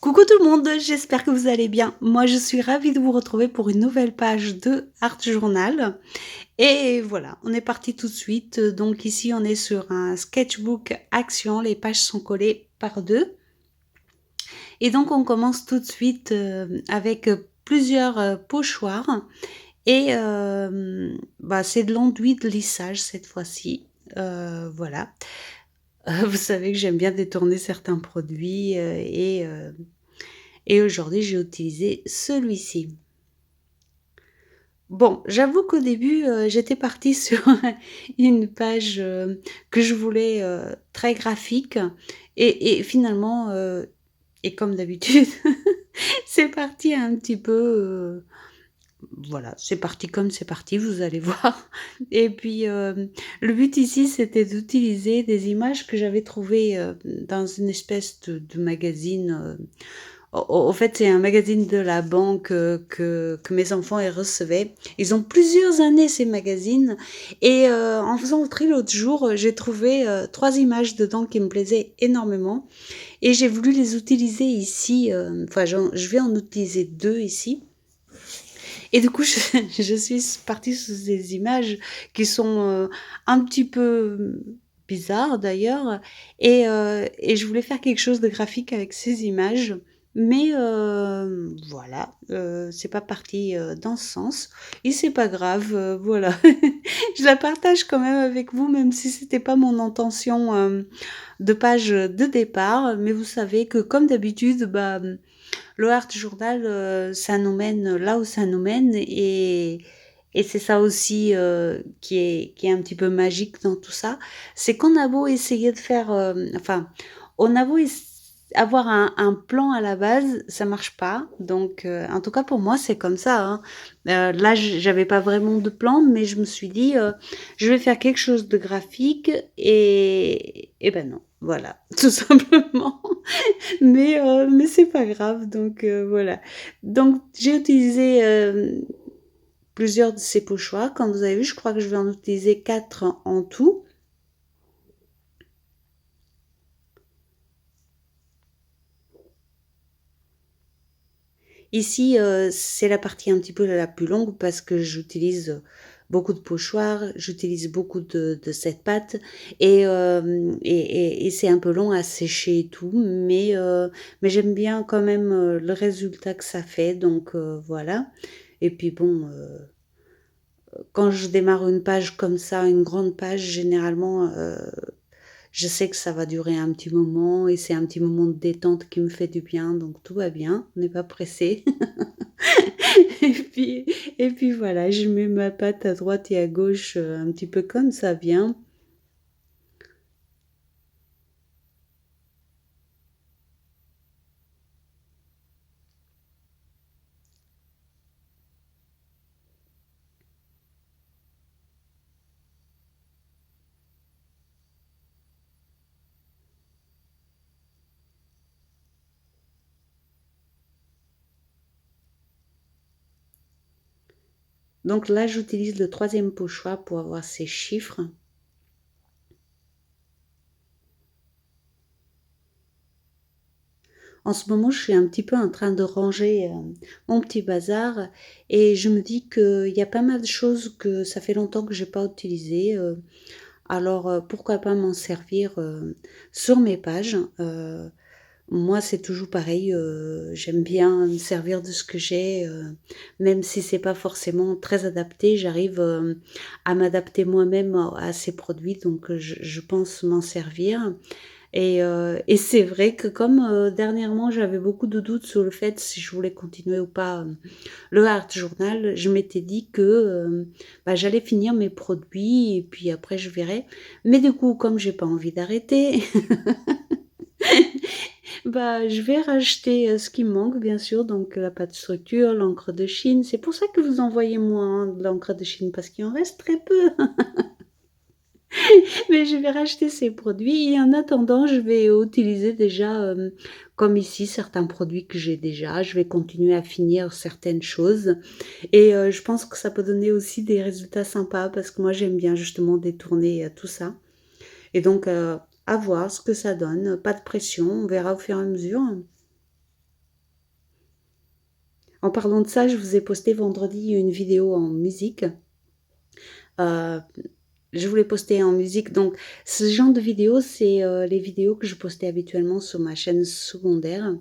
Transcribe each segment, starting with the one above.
Coucou tout le monde, j'espère que vous allez bien. Moi, je suis ravie de vous retrouver pour une nouvelle page de Art Journal. Et voilà, on est parti tout de suite. Donc ici, on est sur un sketchbook action. Les pages sont collées par deux. Et donc, on commence tout de suite avec plusieurs pochoirs. Et c'est de l'enduit de lissage cette fois-ci. Voilà. Vous savez que j'aime bien détourner certains produits et aujourd'hui, j'ai utilisé celui-ci. Bon, j'avoue qu'au début, j'étais partie sur une page, que je voulais, très graphique et finalement, et comme d'habitude, c'est parti un petit peu, voilà, c'est parti comme c'est parti, vous allez voir et puis, le but ici, c'était d'utiliser des images que j'avais trouvées, dans une espèce de magazine, au fait, c'est un magazine de la banque, que mes enfants, ils recevaient. Ils ont plusieurs années ces magazines et en faisant le tri l'autre jour, j'ai trouvé, 3 images dedans qui me plaisaient énormément et j'ai voulu les utiliser ici, enfin je vais en utiliser 2 ici et du coup je suis partie sur ces images qui sont, un petit peu bizarres d'ailleurs et je voulais faire quelque chose de graphique avec ces images mais voilà, c'est pas parti, dans ce sens et c'est pas grave, voilà. Je la partage quand même avec vous, même si c'était pas mon intention, de page, de départ. Mais vous savez que comme d'habitude, le Art Journal, ça nous mène là où ça nous mène et c'est ça aussi, qui est un petit peu magique dans tout ça. C'est qu'on a beau essayer de faire, enfin, on a beau avoir un plan à la base, ça marche pas. Donc, en tout cas pour moi, c'est comme ça, hein. Là, j'avais pas vraiment de plan, mais je me suis dit, «Je vais faire quelque chose de graphique» et ben non, voilà, tout simplement. Mais c'est pas grave, donc voilà. Donc j'ai utilisé, plusieurs de ces pochoirs. Comme vous avez vu, je crois que je vais en utiliser 4 en tout. Ici, c'est la partie un petit peu la plus longue parce que j'utilise, beaucoup de pochoirs, j'utilise beaucoup de cette pâte et c'est un peu long à sécher et tout, mais j'aime bien quand même, le résultat que ça fait donc voilà et puis bon, quand je démarre une page comme ça, une grande page, généralement, je sais que ça va durer un petit moment et c'est un petit moment de détente qui me fait du bien, donc tout va bien, on n'est pas pressé. Et puis, et puis voilà, je mets ma pâte à droite et à gauche, un petit peu comme ça vient. Donc là, j'utilise le troisième pochoir pour avoir ces chiffres. En ce moment, je suis un petit peu en train de ranger, mon petit bazar et je me dis qu'il y a pas mal de choses que ça fait longtemps que j'ai pas utilisées, alors, pourquoi pas m'en servir, sur mes pages? Moi, c'est toujours pareil, j'aime bien me servir de ce que j'ai, même si c'est pas forcément très adapté, j'arrive, à m'adapter moi-même à ces produits donc je pense m'en servir et c'est vrai que comme, dernièrement, j'avais beaucoup de doutes sur le fait si je voulais continuer ou pas, le Art Journal, je m'étais dit que, j'allais finir mes produits et puis après je verrai. Mais du coup, comme j'ai pas envie d'arrêter, je vais racheter, ce qui me manque bien sûr, donc la pâte structure, l'encre de Chine. C'est pour ça que vous en voyez moins, hein, de l'encre de Chine parce qu'il en reste très peu. Mais je vais racheter ces produits et en attendant, je vais utiliser déjà, comme ici, certains produits que j'ai déjà. Je vais continuer à finir certaines choses et je pense que ça peut donner aussi des résultats sympas parce que moi, j'aime bien justement détourner, tout ça et donc à voir ce que ça donne. Pas de pression, on verra au fur et à mesure. En parlant de ça, je vous ai posté vendredi une vidéo en musique. Heu, je voulais poster en musique, donc ce genre de vidéo, c'est, les vidéos que je postais habituellement sur ma chaîne secondaire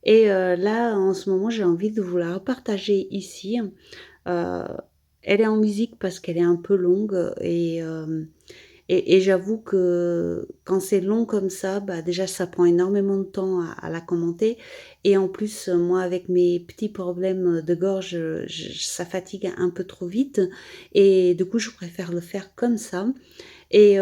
et là, en ce moment, j'ai envie de vous la repartager ici. Heu, Elle est en musique parce qu'elle est un peu longue et j'avoue que quand c'est long comme ça, bah, déjà ça prend énormément de temps à la commenter et en plus, moi avec mes petits problèmes, de gorge, ça fatigue un peu trop vite et du coup je préfère le faire comme ça et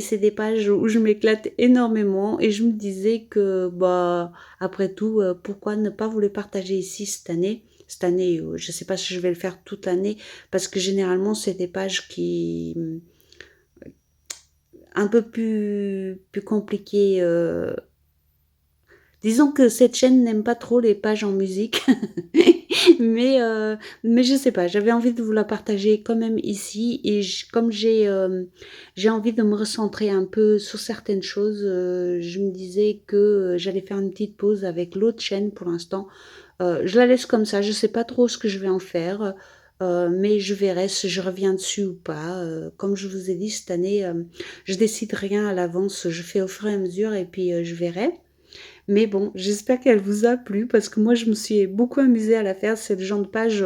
c'est des pages où je m'éclate énormément et je me disais que, bah, après tout, pourquoi ne pas vous les partager ici cette année? Cette année, je ne sais pas si je vais le faire toute l'année parce que généralement c'est des pages qui, un peu plus compliquées, disons que cette chaîne n'aime pas trop les pages en musique, mais je sais pas, j'avais envie de vous la partager quand même ici et comme j'ai envie de me recentrer un peu sur certaines choses, je me disais que, j'allais faire une petite pause avec l'autre chaîne pour l'instant. Je la laisse comme ça, je sais pas trop ce que je vais en faire, mais je verrai si je reviens dessus ou pas. Comme je vous ai dit cette année, je décide rien à l'avance, je fais au fur et à mesure et puis, je verrai. Mais bon, j'espère qu'elle vous a plu parce que moi je me suis beaucoup amusée à la faire. C'est le genre de page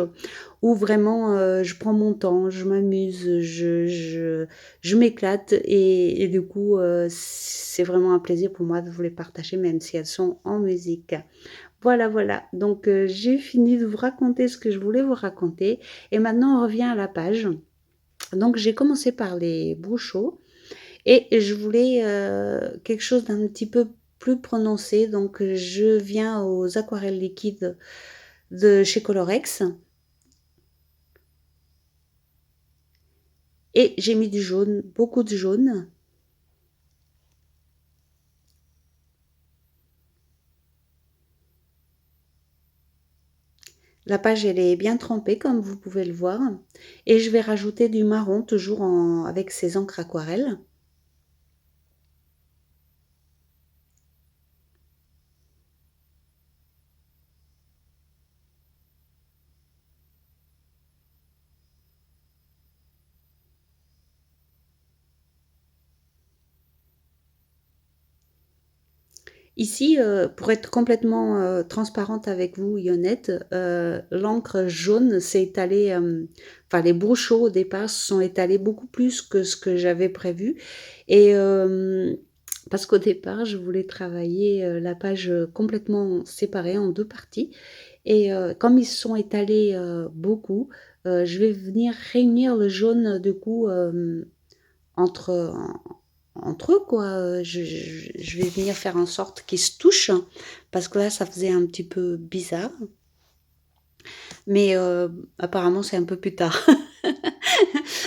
où vraiment, je prends mon temps, je m'amuse, je m'éclate et du coup, c'est vraiment un plaisir pour moi de vous les partager même si elles sont en musique. Voilà, voilà, donc j'ai fini de vous raconter ce que je voulais vous raconter et maintenant on revient à la page. Donc j'ai commencé par les Bouchots et je voulais, quelque chose d'un petit peu plus prononcé, donc je viens aux aquarelles liquides de chez Colorex et j'ai mis du jaune, beaucoup de jaune. La page, elle est bien trempée comme vous pouvez le voir et je vais rajouter du marron toujours avec ces encres aquarelles. Ici, pour être complètement, transparente avec vous et honnête, l'encre jaune s'est étalée, enfin les brochures au départ se sont étalés beaucoup plus que ce que j'avais prévu et parce qu'au départ, je voulais travailler, la page, complètement séparée en 2 parties et comme ils se sont étalés, beaucoup, je vais venir réunir le jaune, du coup, entre entre eux quoi, je vais venir faire en sorte qu'ils se touchent, parce que là ça faisait un petit peu bizarre, mais apparemment c'est un peu plus tard.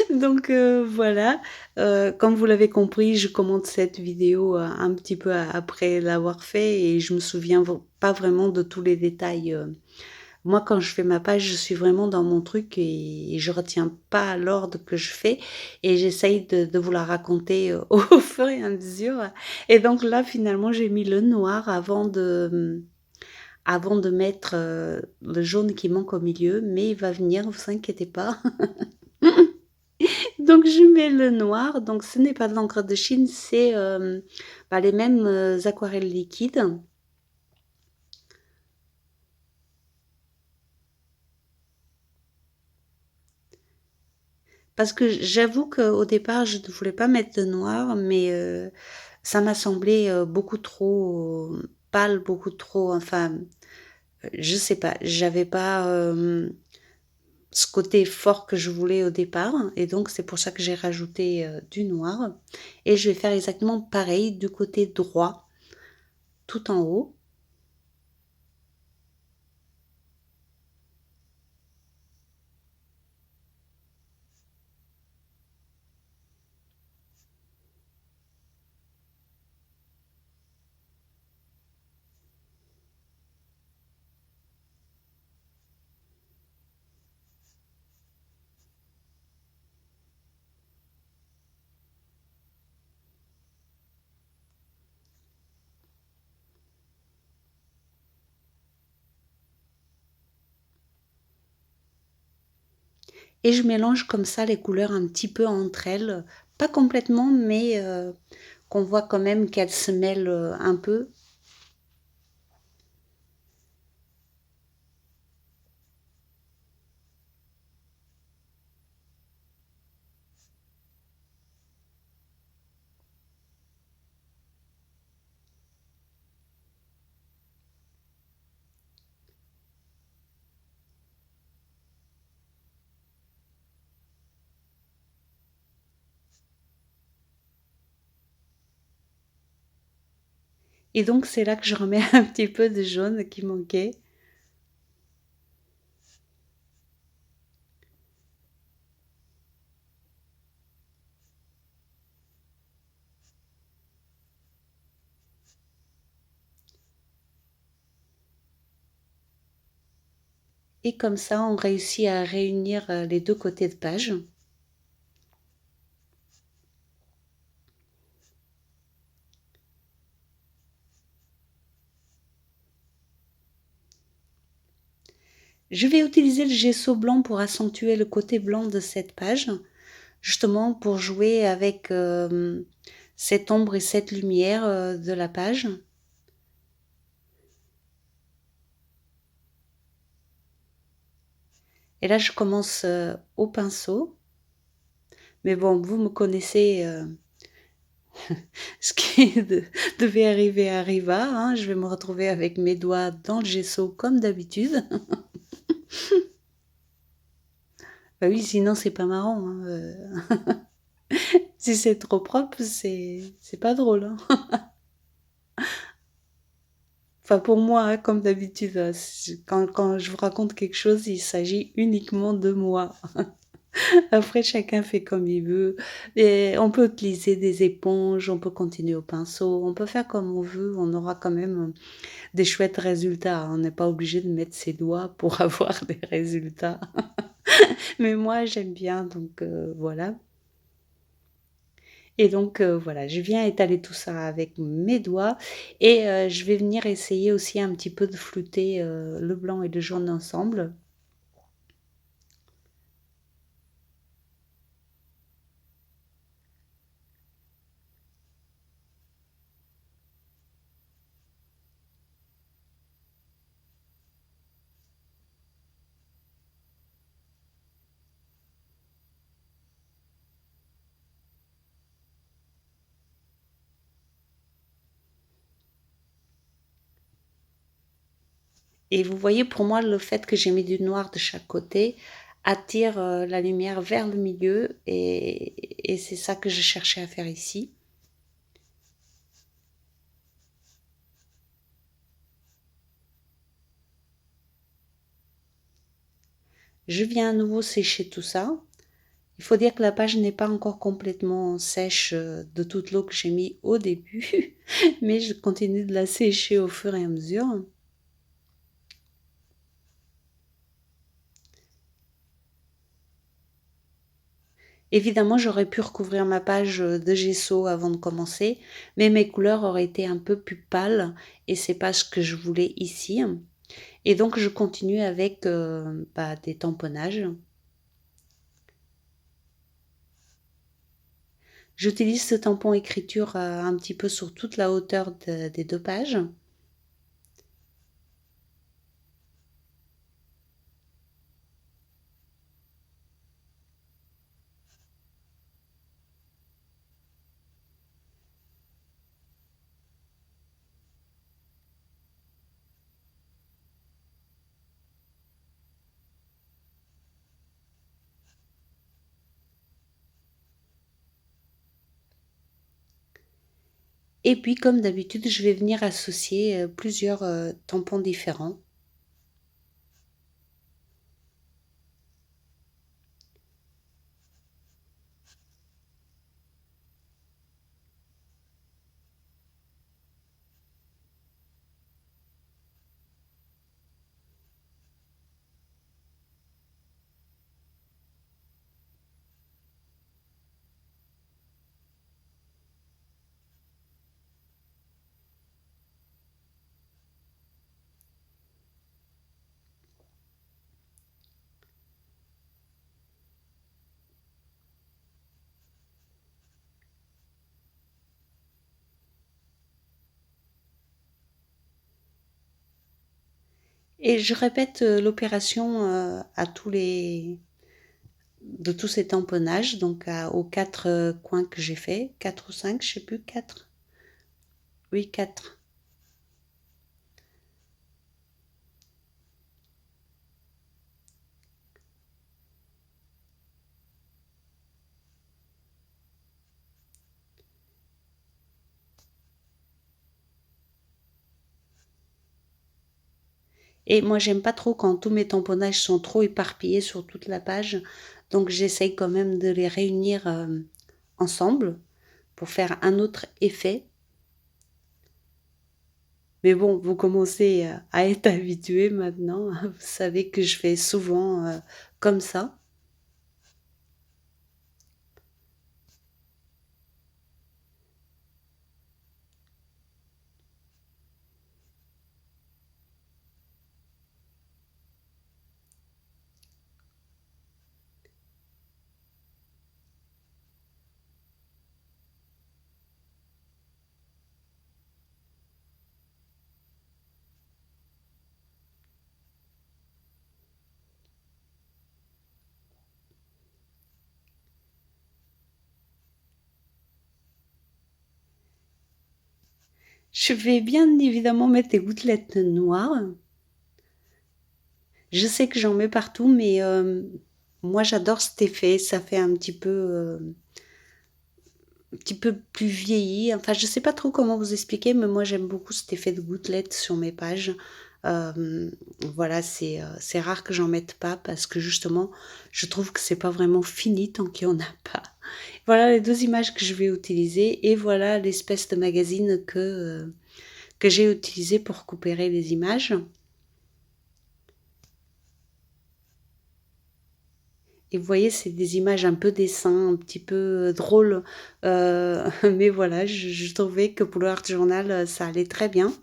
Donc voilà, comme vous l'avez compris, je commente cette vidéo, un petit peu a après l'avoir fait et je me souviens pas vraiment de tous les détails, moi, quand je fais ma page, je suis vraiment dans mon truc et je retiens pas l'ordre que je fais et j'essaye de vous la raconter, au fur et à mesure et donc là, finalement, j'ai mis le noir avant de mettre, le jaune qui manque au milieu, mais il va venir, vous inquiétez pas. Donc je mets le noir, donc ce n'est pas de l'encre de Chine, c'est, bah, les mêmes, aquarelles liquides. Parce que j'avoue qu'au départ, je ne voulais pas mettre de noir, mais ça m'a semblé, beaucoup trop pâle, beaucoup trop enfin, je sais pas, j'avais pas, ce côté fort que je voulais au départ et donc c'est pour ça que j'ai rajouté, du noir et je vais faire exactement pareil du côté droit, tout en haut. et je mélange comme ça les couleurs un petit peu entre elles, pas complètement, mais qu'on voit quand même qu'elles se mêlent, un peu. Et donc c'est là que je remets un petit peu de jaune qui manquait. Et comme ça, on réussit à réunir, les 2 côtés de page. Je vais utiliser le gesso blanc pour accentuer le côté blanc de cette page, justement pour jouer avec, cette ombre et cette lumière, de la page. Et là, je commence, au pinceau. Mais bon, vous me connaissez, ce qui devait arriver arriva, hein. Je vais me retrouver avec mes doigts dans le gesso comme d'habitude. Bah oui, sinon c'est pas marrant, hein, si c'est trop propre, c'est pas drôle, hein. Enfin pour moi, hein, comme d'habitude, quand je vous raconte quelque chose, il s'agit uniquement de moi. Après chacun fait comme il veut et on peut utiliser des éponges, on peut continuer au pinceau, on peut faire comme on veut, on aura quand même des chouettes résultats, hein. On n'est pas obligé de mettre ses doigts pour avoir des résultats. Mais moi j'aime bien donc voilà. Et donc voilà, je viens étaler tout ça avec mes doigts et je vais venir essayer aussi un petit peu de flouter, le blanc et le jaune ensemble. Et vous voyez, pour moi, le fait que j'ai mis du noir de chaque côté attire, la lumière vers le milieu et c'est ça que je cherchais à faire ici. Je viens à nouveau sécher tout ça. Il faut dire que la page n'est pas encore complètement sèche, de toute l'eau que j'ai mis au début, mais je continue de la sécher au fur et à mesure. Évidemment, j'aurais pu recouvrir ma page, de gesso avant de commencer, mais mes couleurs auraient été un peu plus pâles et c'est pas ce que je voulais ici. Et donc je continue avec, bah, des tamponnages. J'utilise ce tampon écriture, un petit peu sur toute la hauteur des 2 pages. Et puis comme d'habitude, je vais venir associer, plusieurs, tampons différents. et je répète, l'opération, à tous les de tous ces tamponnages, donc aux 4 coins que j'ai fait, 4 ou 5, je sais plus, 4. Oui, 4. Et moi, j'aime pas trop quand tous mes tamponnages sont trop éparpillés sur toute la page, donc j'essaye quand même de les réunir ensemble pour faire un autre effet. Mais bon, vous commencez à être habitué maintenant. Vous savez que je fais souvent comme ça. Je vais bien évidemment mettre des gouttelettes noires. Je sais que j'en mets partout, mais moi j'adore cet effet. Ça fait un petit peu plus vieilli. Enfin, je sais pas trop comment vous expliquer, mais moi j'aime beaucoup cet effet de gouttelette sur mes pages. Euh, voilà, c'est rare que j'en mette pas parce que justement, je trouve que c'est pas vraiment fini tant qu'il y en a pas. Voilà les deux images que je vais utiliser et voilà l'espèce de magazine que j'ai utilisé pour récupérer les images. Et vous voyez, c'est des images un peu dessin, un petit peu drôles. Mais voilà, je trouvais que pour le Art Journal, ça allait très bien.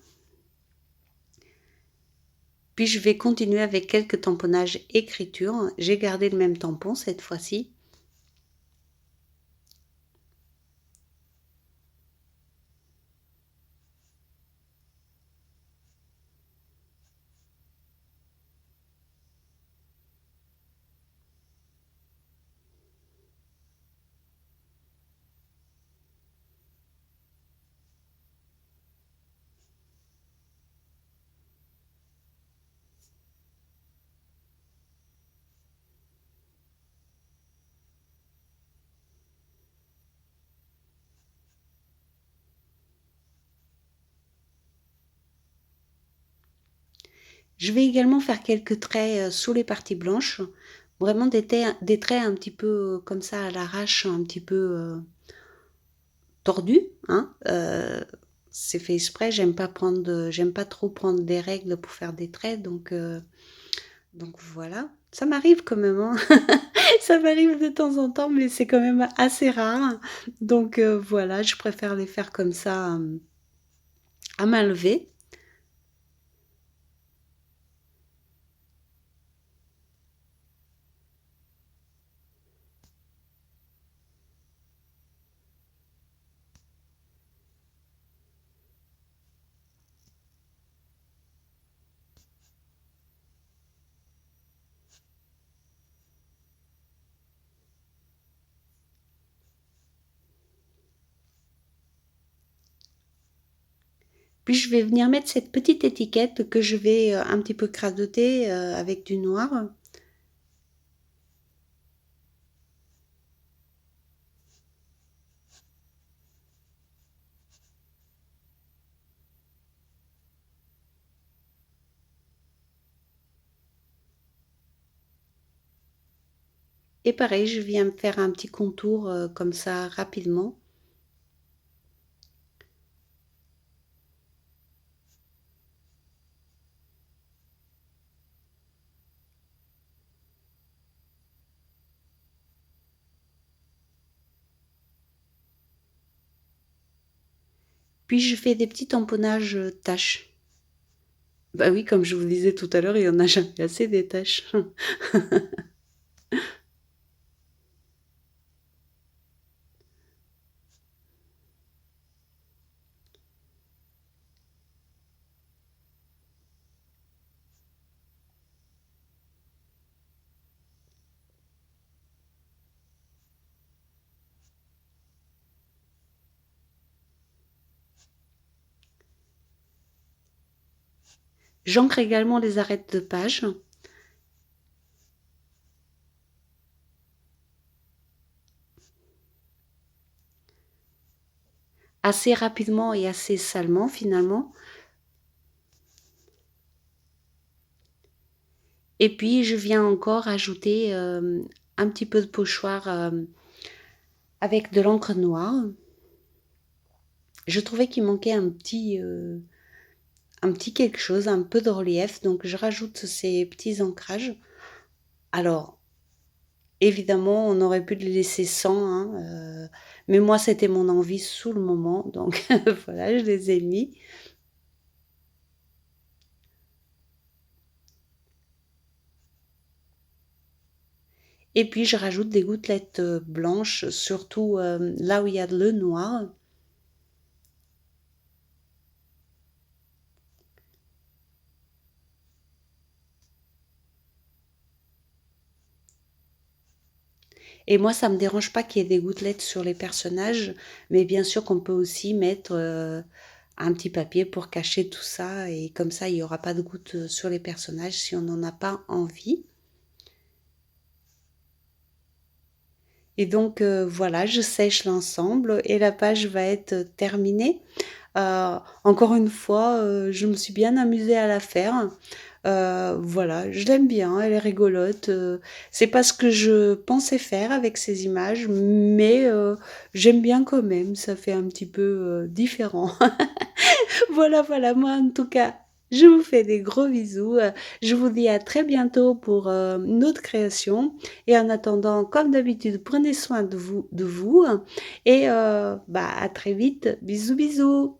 Puis je vais continuer avec quelques tamponnages écriture. J'ai gardé le même tampon cette fois-ci. Je vais également faire quelques traits sous les parties blanches. Vraiment des traits un petit peu comme ça à l'arrache, un petit peu tordus, hein. C'est fait exprès, j'aime pas trop prendre des règles pour faire des traits, donc voilà. Ça m'arrive quand même, hein. Ça m'arrive de temps en temps, mais c'est quand même assez rare. Donc voilà, je préfère les faire comme ça à main levée. Puis je vais venir mettre cette petite étiquette que je vais un petit peu cradoter avec du noir. Et pareil, je viens me faire un petit contour comme ça rapidement. Puis je fais des petits tamponnages taches. Bah oui, comme je vous le disais tout à l'heure, il y en a jamais assez des taches. J'ancre également les arêtes de page. Assez rapidement et assez salement finalement. Et puis je viens encore ajouter un petit peu de pochoir avec de l'encre noire. Je trouvais qu'il manquait un petit quelque chose, un peu de relief, donc je rajoute ces petits ancrages. Alors, évidemment, on aurait pu les laisser sans, hein, mais moi c'était mon envie sous le moment, donc voilà, je les ai mis. Et puis je rajoute des gouttelettes blanches, surtout là où il y a le noir. Et moi, ça me dérange pas qu'il y ait des gouttelettes sur les personnages, mais bien sûr qu'on peut aussi mettre un petit papier pour cacher tout ça, et comme ça, il n'y aura pas de gouttes sur les personnages si on n'en a pas envie. Et donc voilà, je sèche l'ensemble et la page va être terminée. Encore une fois, je me suis bien amusée à la faire. Voilà, je l'aime bien, elle est rigolote. C'est pas ce que je pensais faire avec ces images, mais j'aime bien quand même, ça fait un petit peu différent. Voilà, voilà, moi en tout cas, je vous fais des gros bisous. Je vous dis à très bientôt pour une autre création. Et en attendant, comme d'habitude, prenez soin de vous et bah, à très vite. Bisous, bisous.